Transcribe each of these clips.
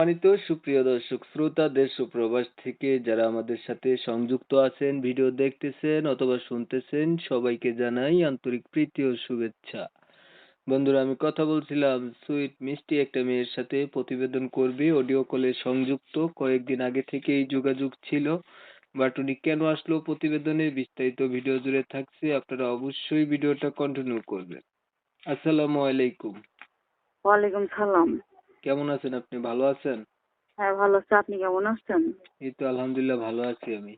সম্মানিত সুপ্রিয় দর্শক শ্রোতা দেশ ও প্রবাস থেকে যারা আমাদের সাথে সংযুক্ত আছেন, ভিডিও দেখতেছেন অথবা শুনতেছেন, সবাইকে জানাই আন্তরিক প্রীতি ও শুভেচ্ছা। বন্ধুরা, আমি কথা বলছিলাম সুইট মিষ্টি একটা মেয়ের সাথে, প্রতিবেদন করবে, অডিও কলে সংযুক্ত, কয়েকদিন আগে থেকেই যোগাযোগ ছিল। বাট উনি কেন আসলো প্রতিবেদনে বিস্তারিত ভিডিও জুড়ে থাকছে, আপনারা অবশ্যই ভিডিওটা কন্টিনিউ করবেন। আসসালামু আলাইকুম। ওয়ালাইকুম সালাম। কেমন আছেন আপনি? ভালো আছেন? হ্যাঁ, ভালো আছি। আপনি কেমন আছেন? এই তো আলহামদুলিল্লাহ ভালো আছি আমি।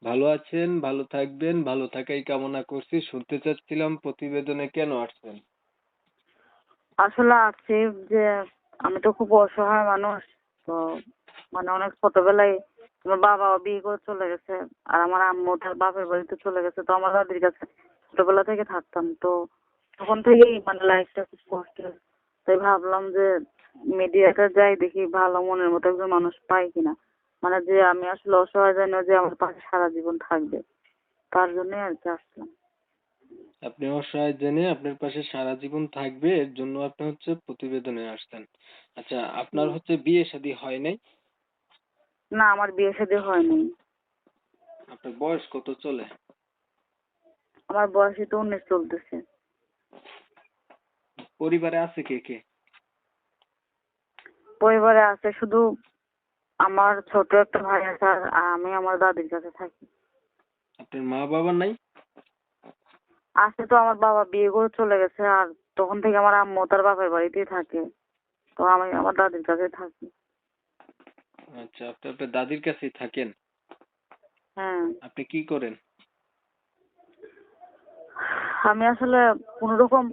ভালো আছেন, ভালো থাকবেন, ভালো থাকাই কামনা করছি। শুনতে চাচ্ছিলাম প্রতিবেদনে কেন আসছেন? আসলে আছি যে আমি তো খুব অসহায় মানুষ। তো অনেক ছোটবেলায় আমার বাবা বিয়ে করে চলে গেছে। আর আমার আম্মু তার বাপের বাড়িতে চলে গেছে। তো আমার দাদির কাছে ছোটবেলা থেকে থাকতাম। তো তখন থেকেই লাইফটা খুব কষ্টের। তাই ভাবলাম যে মিডিয়াতে যাই, দেখি ভালো মনের মতো একজন মানুষ পাই কিনা। যে আমি আসলে অসহায়, জানি যে আমার পাশে সারা জীবন থাকবে। তার জন্যই আর কি আসলাম। আপনি অসহায় জেনে আপনার পাশে সারা জীবন থাকবে এর জন্য আপনি প্রতিবেদনে আসছেন। আচ্ছা, আপনার বিয়ে শাদী হয় নাই? না, আমার বিয়ে শাদী হয়নি। আপনার বয়স কত চলে? আমার বয়সই তো 19 চলতেছে। পরিবারে আছে কে কে? পরিবারে আছে শুধু আমার ছোট একটা ভাই আছে, আর আমি আমার দাদির কাছে থাকি। আপনার মা বাবা নাই? আছে তো, আমার বাবা বিয়ে করে চলে গেছে। আর তখন থেকে আমার আম্মু তার বাপের বাড়িতেই থাকে। তো আমি আমার দাদির কাছে থাকি। আচ্ছা, আপনি আপনার দাদির কাছেই থাকেন। হ্যাঁ, আপনি কি করেন? আমি আসলে কোনোরকম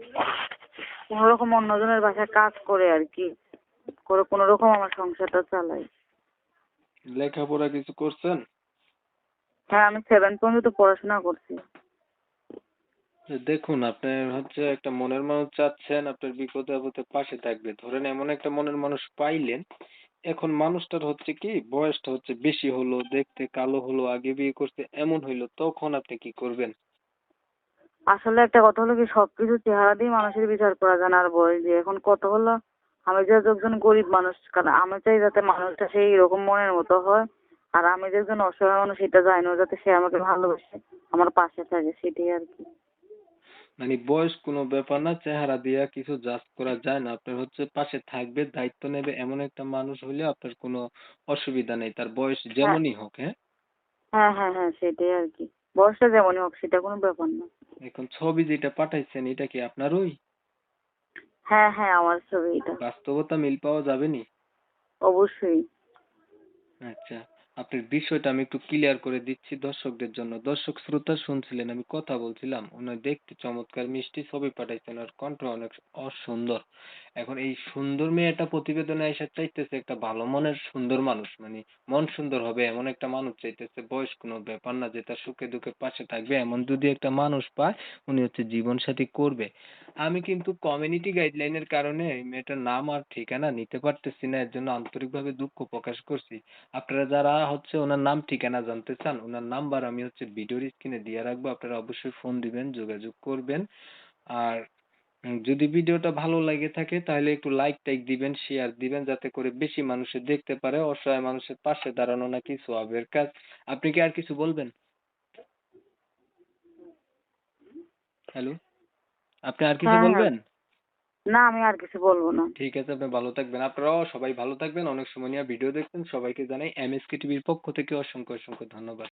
কোনোরকম অন্যজনের বাসায় কাজ করে আর কি, করে কোনোরকম আমার সংসারটা চালাই। লেখাপড়া কিছু করছেন? হ্যাঁ, আমি 7 পর্যন্ত পড়াশোনা করছি। দেখুন, আপনার একটা মনের মানুষ চাচ্ছেন আপনার বিপদে আপদে পাশে থাকবে। ধরেন এমন একটা মনের মানুষ পাইলেন, এখন মানুষটার কি বয়সটা বেশি হলো, দেখতে কালো হলো, আগে বিয়ে করছে এমন হইলো, তখন আপনি কি করবেন? আসলে একটা কথা হলো কি, সবকিছু চেহারা দিয়ে মানুষের বিচার করা যায় না। আর বয়স দিয়ে এখন কত হলো, আমি যেহেতু একজন গরিব মানুষ, কারণ আমি চাই যাতে মানুষটা সেই রকম মনের মতো হয়। আর আমি যে একজন অসহায় মানুষ, এটা চাই না, যাতে সে আমাকে ভালোবাসে, আমার পাশে থাকে, সেটাই আর কি। মানে বয়স কোনো ব্যাপার না, চেহারা দিয়া কিছু জাজ করা যায় না। আপনার পাশে থাকবে, দায়িত্ব নেবে এমন একটা মানুষ হইলে আপনার কোনো অসুবিধা নেই, তার বয়স হ্যাঁ, যেমনই হোক। হ্যাঁ, হ্যাঁ, হ্যাঁ, হ্যাঁ, সেটাই আর কি। বয়সটা যেমনই হোক, সেটা কোনো ব্যাপার না। এখন ছবি যেটা পাঠাইছেন এটা কি আপনারই? হ্যাঁ, হ্যাঁ, আমার ছবি এটা। বাস্তবতা মিল পাওয়া যাবে নি? অবশ্যই। আচ্ছা, আপনার বিষয়টা আমি একটু ক্লিয়ার করে দিচ্ছি দর্শকদের জন্য। দর্শক শ্রোতা শুনছিলেন, আমি কথা বলছিলাম। উনি দেখতে চমৎকার, মিষ্টি ছবি পাঠাইছেন, আর কণ্ঠ অনেক অসুন্দর। এখন এই সুন্দর মেয়েটা প্রতিবেদনে এসে চাইতেছে একটা ভালো মনের সুন্দর মানুষ, মানে মন সুন্দর হবে এমন একটা মানুষ চাইতেছে। বয়স কোনো ব্যাপার না, যে তার সুখে দুঃখে পাশে থাকবে এমন যদি একটা মানুষ পায়, উনি জীবন সাথী করবে। আমি কিন্তু কমিউনিটি গাইডলাইনের কারণে এই মেয়েটার নাম আর ঠিকানা নিতে পারতেছি না, এর জন্য আন্তরিকভাবে দুঃখ প্রকাশ করছি। আপনারা যারা ওনার নাম ঠিকানা জানতে চান, ওনার নাম্বার আমি ভিডিওর স্ক্রিনে দিয়ে রাখবো, আপনারা অবশ্যই ফোন দিবেন, যোগাযোগ করবেন। আর যদি ভিডিওটা ভালো লাগে থাকে তাহলে একটু লাইক টাইক দিবেন, শেয়ার দিবেন, যাতে করে বেশি মানুষে দেখতে পারে। অসহায় মানুষের পাশে দাঁড়ানো নাকি সওয়াবের কাজ। আপনি কি আর কিছু বলবেন? হ্যালো, আপনি আর কিছু হ্যাঁ, হ্যাঁ। বলবেন? না, আমি আর কিছু বলবো না। ঠিক আছে, আপনি ভালো থাকবেন। আপনারাও সবাই ভালো থাকবেন। অনেক সময় নিয়ে ভিডিও দেখছেন, সবাইকে জানাই এমএসকে টিভির পক্ষ থেকে অসংখ্য অসংখ্য ধন্যবাদ।